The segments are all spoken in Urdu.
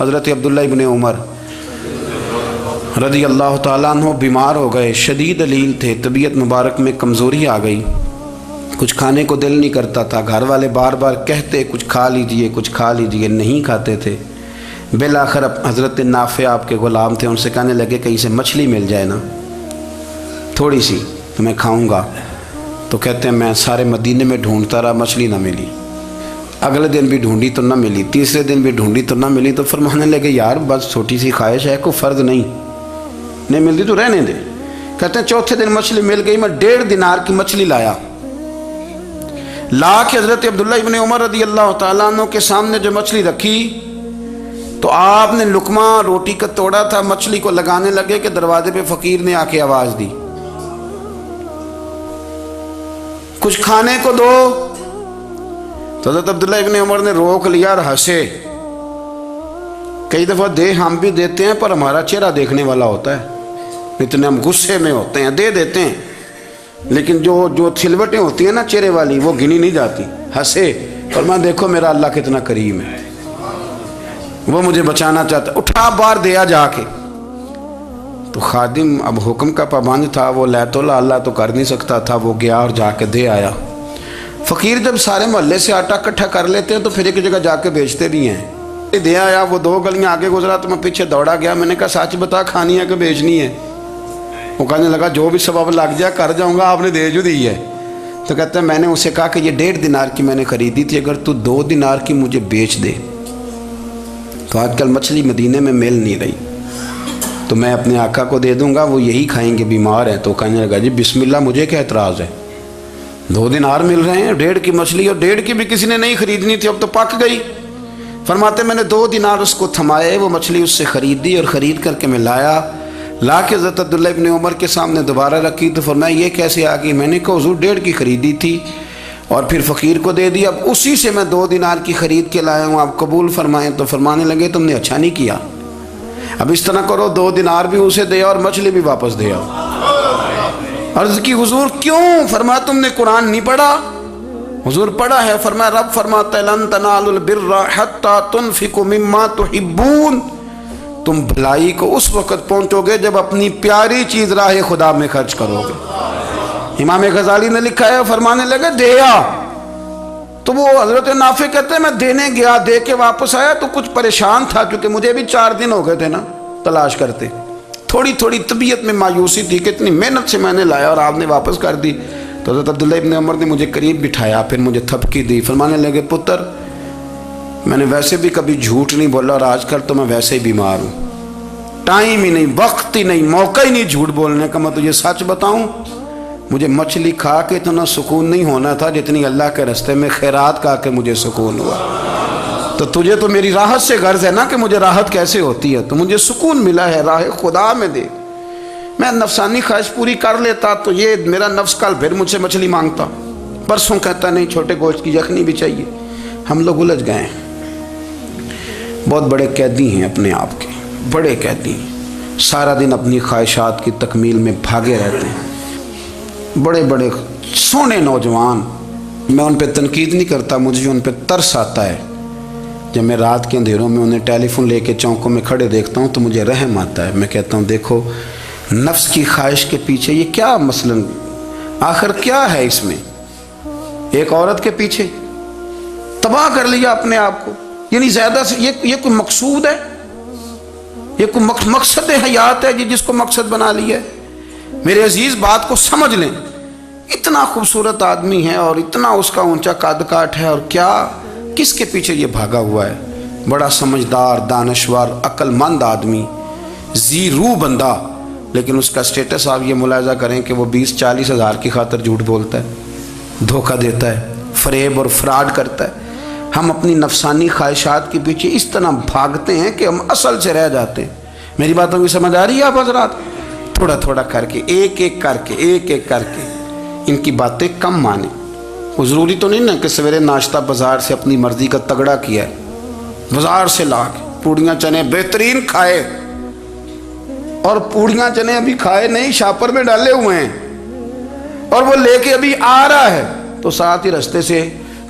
حضرت عبداللہ ابن عمر رضی اللہ تعالیٰ عنہ بیمار ہو گئے، شدید علیل تھے، طبیعت مبارک میں کمزوری آ گئی، کچھ کھانے کو دل نہیں کرتا تھا، گھر والے بار بار کہتے کچھ کھا لیجئے کچھ کھا لیجئے، نہیں کھاتے تھے۔ بالآخر حضرت نافع آپ کے غلام تھے، ان سے کہنے لگے کہیں سے مچھلی مل جائے نا تھوڑی سی تو میں کھاؤں گا۔ تو کہتے ہیں میں سارے مدینے میں ڈھونڈتا رہا، مچھلی نہ ملی، اگلے دن بھی ڈھونڈی تو نہ ملی، تیسرے دن بھی ڈھونڈی تو نہ ملی، تو فرمانے لگے یار بس چھوٹی سی خواہش ہے، کوئی فرض نہیں ملتی تو رہنے دے۔ کہتے ہیں چوتھے دن مچھلی مل گئی، میں 1.5 دینار کی مچھلی لا کے حضرت عبداللہ ابن عمر رضی اللہ تعالیٰ عنہ کے سامنے جو مچھلی رکھی تو آپ نے لقمہ روٹی کا توڑا تھا، مچھلی کو لگانے لگے کہ دروازے پہ فقیر نے آ کے آواز دی کچھ کھانے کو دو۔ تو حضرت عبداللہ ابن عمر نے روک لیا اور ہنسے۔ کئی دفعہ ہم بھی دیتے ہیں پر ہمارا چہرہ دیکھنے والا ہوتا ہے، اتنے ہم غصے میں ہوتے ہیں دے دیتے ہیں، لیکن جو تھلوٹیں ہوتی ہیں نا چہرے والی وہ گنی نہیں جاتی۔ ہنسے اور میں دیکھو میرا اللہ کتنا کریم ہے، وہ مجھے بچانا چاہتا، اٹھا بار دیا جا کے۔ تو خادم اب حکم کا پابند تھا، وہ لیت اللہ تو کر نہیں سکتا تھا، وہ گیا اور جا کے دے آیا۔ فقیر جب سارے محلے سے آٹا اکٹھا کر لیتے ہیں تو پھر ایک جگہ جا کے بیچتے بھی ہیں۔ دے آیا، وہ 2 گلیاں آگے گزرا تو میں پیچھے دوڑا گیا، میں نے کہا سچ بتا کھانی ہے کہ بیچنی ہے؟ وہ کہنے لگا جو بھی سبب لگ جائے کر جاؤں گا، آپ نے دے جو دی ہے۔ تو کہتا ہے میں نے اسے کہا کہ یہ 1.5 دینار کی میں نے خریدی تھی، اگر تو 2 دینار کی مجھے بیچ دے تو آج کل مچھلی مدینے میں مل نہیں رہی تو میں اپنے آقا کو دے دوں گا، وہ یہی کھائیں گے، بیمار ہیں۔ تو کہنے لگا جی بسم اللہ، مجھے کیا اعتراض ہے، 2 دینار مل رہے ہیں، 1.5 کی مچھلی، اور 1.5 کی بھی کسی نے نہیں خریدنی تھی، اب تو پک گئی۔ فرماتے میں نے 2 دینار اس کو تھمائے، وہ مچھلی اس سے خریدی اور خرید کر کے میں لا کے حضرت عبداللہ ابن عمر کے سامنے دوبارہ رکھی۔ تو فرمایا یہ کیسے آ گئی؟ میں نے کہا حضور 1.5 کی خریدی تھی اور پھر فقیر کو دے دی، اب اسی سے میں 2 دینار کی خرید کے لایا ہوں، آپ قبول فرمائیں۔ تو فرمانے لگے تم نے اچھا نہیں کیا، اب اس طرح کرو 2 دینار بھی اسے دے اور مچھلی بھی واپس دے آؤ۔ عرض کی حضور کیوں؟ فرمایا تم نے قرآن نہیں پڑھا؟ حضور پڑھا ہے۔ فرمایا رب فرماتا ہے لن تنالوا البر حتی تنفقوا مما تحبون، تم بھلائی کو اس وقت پہنچو گے جب اپنی پیاری چیز راہ خدا میں خرچ کرو گے۔ امام غزالی نے لکھا ہے، فرمانے لگے دیا تو وہ حضرت نافع کہتے ہیں میں دینے گیا، دے کے واپس آیا تو کچھ پریشان تھا کیونکہ مجھے بھی 4 دن ہو گئے تھے نا تلاش کرتے، تھوڑی طبیعت میں مایوسی تھی کہ اتنی محنت سے میں نے لایا اور آپ نے واپس کر دی۔ تو حضرت عبداللہ ابن عمر نے مجھے قریب بٹھایا، پھر مجھے تھپکی دی، فرمانے لگے پتر میں نے ویسے بھی کبھی جھوٹ نہیں بولا اور آج کل تو میں ویسے ہی بیمار ہوں، ٹائم ہی نہیں، وقت ہی نہیں، موقع ہی نہیں جھوٹ بولنے کا، میں تجھے سچ بتاؤں مجھے مچھلی کھا کے اتنا سکون نہیں ہونا تھا جتنی اللہ کے راستے میں خیرات کھا کے مجھے سکون ہوا۔ تو تجھے تو میری راحت سے غرض ہے نا کہ مجھے راحت کیسے ہوتی ہے، تو مجھے سکون ملا ہے راہ خدا میں دے، میں نفسانی خواہش پوری کر لیتا تو یہ میرا نفس کل پھر مجھ سے مچھلی مانگتا، پرسوں کہتا نہیں چھوٹے گوشت کی یخنی بھی چاہیے۔ ہم لوگ الجھ گئے ہیں، بہت بڑے قیدی ہیں اپنے آپ کے، بڑے قیدی ہیں، سارا دن اپنی خواہشات کی تکمیل میں بھاگے رہتے ہیں، بڑے بڑے سونے نوجوان۔ میں ان پہ تنقید نہیں کرتا، مجھے ان پہ ترس آتا ہے، جب میں رات کے اندھیروں میں انہیں ٹیلی فون لے کے چوکوں میں کھڑے دیکھتا ہوں تو مجھے رحم آتا ہے۔ میں کہتا ہوں دیکھو نفس کی خواہش کے پیچھے یہ کیا مثلاً آخر کیا ہے اس میں، ایک عورت کے پیچھے تباہ کر لیا اپنے آپ کو، یعنی زیادہ سے یہ کوئی مقصود ہے، یہ کوئی مقصد حیات ہے جس کو مقصد بنا لیا ہے؟ میرے عزیز بات کو سمجھ لیں، اتنا خوبصورت آدمی ہے اور اتنا اس کا اونچا قد کاٹ ہے، اور کیا کس کے پیچھے یہ بھاگا ہوا ہے؟ بڑا سمجھدار، دانشور، عقل مند آدمی، ذی روح بندہ، لیکن اس کا سٹیٹس آپ یہ ملاحظہ کریں کہ وہ 20-40 ہزار کی خاطر جھوٹ بولتا ہے، دھوکہ دیتا ہے، فریب اور فراڈ کرتا ہے۔ ہم اپنی نفسانی خواہشات کے پیچھے اس طرح بھاگتے ہیں کہ ہم اصل سے رہ جاتے ہیں۔ میری باتوں کی سمجھ آ رہی ہے آپ حضرات؟ تھوڑا تھوڑا کر کے، ایک ایک کر کے ان کی باتیں کم مانیں۔ وہ ضروری تو نہیں نا کہ سویرے ناشتہ بازار سے اپنی مرضی کا تگڑا کیا ہے، بازار سے لا کے پوڑیاں چنے بہترین کھائے، اور پوڑیاں چنے ابھی کھائے نہیں، شاپر میں ڈالے ہوئے ہیں، اور وہ لے کے ابھی آ رہا ہے تو ساتھ ہی رستے سے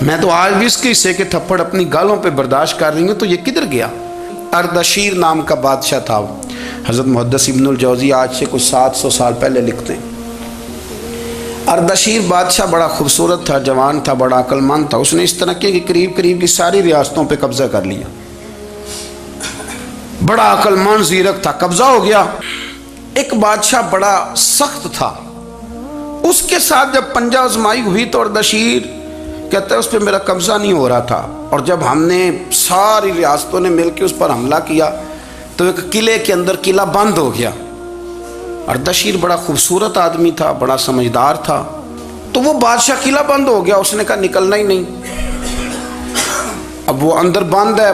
میں تو آج بھی اس کے حصے کے تھپڑ اپنی گالوں پہ برداشت کر رہی ہوں، تو یہ کدھر گیا؟ اردشیر نام کا بادشاہ تھا وہ۔ حضرت محدث ابن الجوزی آج سے کچھ 700 سال پہلے لکھتے ہیں، اردشیر بادشاہ بڑا خوبصورت تھا، جوان تھا، بڑا عقل مند تھا۔ اس نے اس طرح کہ قریب کی ساری ریاستوں پہ قبضہ کر لیا۔ بڑا عقل مند زیرک تھا، قبضہ ہو گیا۔ ایک بادشاہ بڑا سخت تھا، اس کے ساتھ جب پنجہ آزمائی ہوئی تو اردشیر کہتا ہے اس پہ میرا قبضہ نہیں ہو رہا تھا، اور جب ہم نے ساری ریاستوں نے مل کے اس پر حملہ کیا تو ایک قلعے کے اندر قلعہ بند ہو گیا۔ اردشیر بڑا خوبصورت آدمی تھا، بڑا سمجھدار تھا، تو وہ بادشاہ قلعہ بند ہو گیا، اس نے کہا نکلنا ہی نہیں۔ اب وہ اندر بند ہے،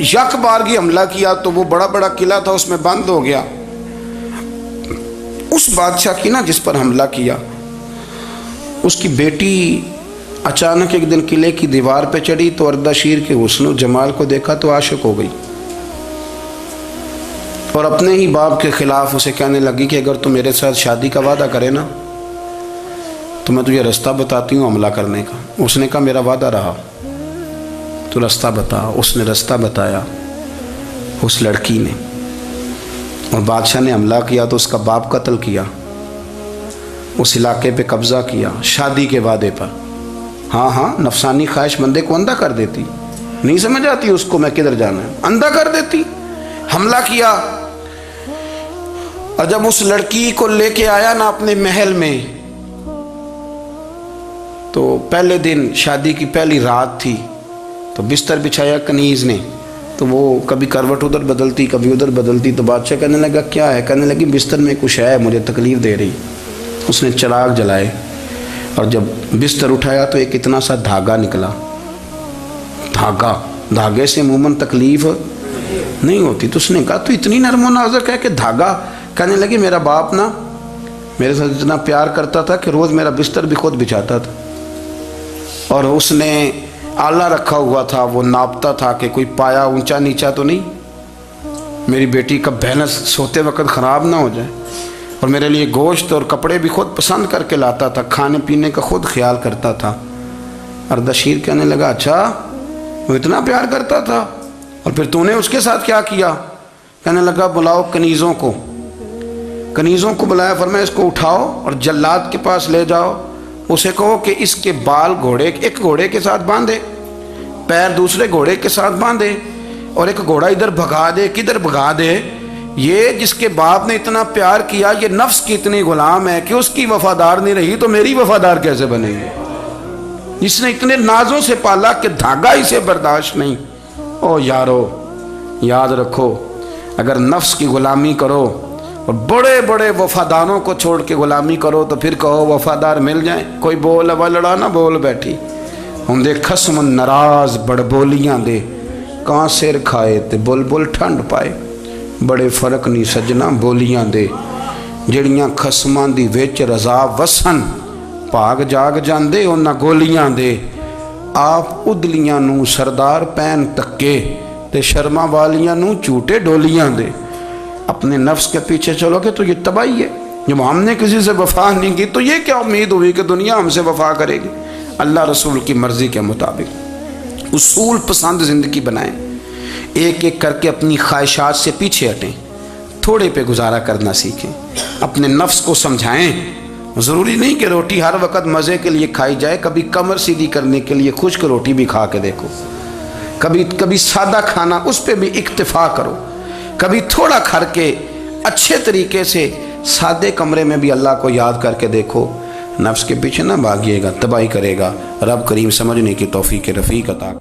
یک بارگی حملہ کیا تو وہ بڑا قلعہ تھا اس میں بند ہو گیا۔ اس بادشاہ کی نا جس پر حملہ کیا، اس کی بیٹی اچانک ایک دن قلعے کی دیوار پہ چڑھی تو اردشیر کے حسن و جمال کو دیکھا تو عاشق ہو گئی، اور اپنے ہی باپ کے خلاف اسے کہنے لگی کہ اگر تو میرے ساتھ شادی کا وعدہ کرے نا تو میں تجھے رستہ بتاتی ہوں حملہ کرنے کا۔ اس نے کہا میرا وعدہ رہا، تو رستہ بتا۔ اس نے رستہ بتایا اس لڑکی نے، اور بادشاہ نے حملہ کیا تو اس کا باپ قتل کیا، اس علاقے پہ قبضہ کیا شادی کے وعدے پر۔ ہاں نفسانی خواہش بندے کو اندھا کر دیتی، نہیں سمجھ آتی اس کو میں کدھر جانا ہے، اندھا کر دیتی۔ حملہ کیا، اور جب اس لڑکی کو لے کے آیا نا اپنے محل میں، تو پہلے دن شادی کی پہلی رات تھی، تو بستر بچھایا کنیز نے، تو وہ کبھی کروٹ ادھر بدلتی کبھی ادھر بدلتی، تو بادشاہ کہنے لگا کیا ہے؟ کہنے لگی بستر میں کچھ ہے، مجھے تکلیف دے رہی۔ اس نے چراغ جلائے، اور جب بستر اٹھایا تو ایک اتنا سا دھاگا نکلا۔ دھاگے سے عموماً تکلیف نہیں ہوتی، تو اس نے کہا تو اتنی نرم و نازک ہے کہ دھاگا؟ کہنے لگی میرا باپ نا میرے ساتھ اتنا پیار کرتا تھا کہ روز میرا بستر بھی خود بچھاتا تھا، اور اس نے آلہ رکھا ہوا تھا، وہ ناپتا تھا کہ کوئی پایا اونچا نیچا تو نہیں، میری بیٹی کا بیلنس سوتے وقت خراب نہ ہو جائے، اور میرے لیے گوشت اور کپڑے بھی خود پسند کر کے لاتا تھا، کھانے پینے کا خود خیال کرتا تھا۔ اردشیر کہنے لگا اچھا وہ اتنا پیار کرتا تھا، اور پھر تو نے اس کے ساتھ کیا کیا؟ کہنے لگا بلاؤ کنیزوں کو بلایا، فرمایا اس کو اٹھاؤ اور جلاد کے پاس لے جاؤ، اسے کہو کہ اس کے بال ایک گھوڑے کے ساتھ باندھے، پیر دوسرے گھوڑے کے ساتھ باندھے، اور ایک گھوڑا ادھر بھگا دے، کدھر بھگا دے؟ یہ جس کے باپ نے اتنا پیار کیا، یہ نفس کی اتنی غلام ہے کہ اس کی وفادار نہیں رہی تو میری وفادار کیسے بنے گی؟ جس نے اتنے نازوں سے پالا کہ دھاگا اسے برداشت نہیں۔ او یارو یاد رکھو، اگر نفس کی غلامی کرو اور بڑے وفاداروں کو چھوڑ کے غلامی کرو تو پھر کہو وفادار مل جائیں، کوئی بول ہوا لڑا نہ بول بیٹھی ہوں دے خصم ناراض بڑ بولیاں دے، کہاں سر کھائے تے بلبل ٹھنڈ پائے، بڑے فرق نہیں سجنا بولیاں دے، جڑیاں خصماں دی وچ رضا وسن، بھاگ جاگ جاندے انہاں گولیاں دے، آپ ادلیاں نو سردار پین تکے تے شرما والیاں نو چوٹے ڈولیاں دے۔ اپنے نفس کے پیچھے چلو گے تو یہ تباہی ہے۔ جب ہم نے کسی سے وفا نہیں کی تو یہ کیا امید ہوئی کہ دنیا ہم سے وفا کرے گی؟ اللہ رسول کی مرضی کے مطابق اصول پسند زندگی بنائیں، ایک ایک کر کے اپنی خواہشات سے پیچھے ہٹیں، تھوڑے پہ گزارا کرنا سیکھیں، اپنے نفس کو سمجھائیں۔ ضروری نہیں کہ روٹی ہر وقت مزے کے لیے کھائی جائے، کبھی کمر سیدھی کرنے کے لیے خشک روٹی بھی کھا کے دیکھو، کبھی سادہ کھانا اس پہ بھی اکتفا کرو، کبھی تھوڑا کھر کے اچھے طریقے سے سادے کمرے میں بھی اللہ کو یاد کر کے دیکھو۔ نفس کے پیچھے نہ بھاگیے گا، تباہی کرے گا۔ رب کریم سمجھنے کی توفیق رفیق عطا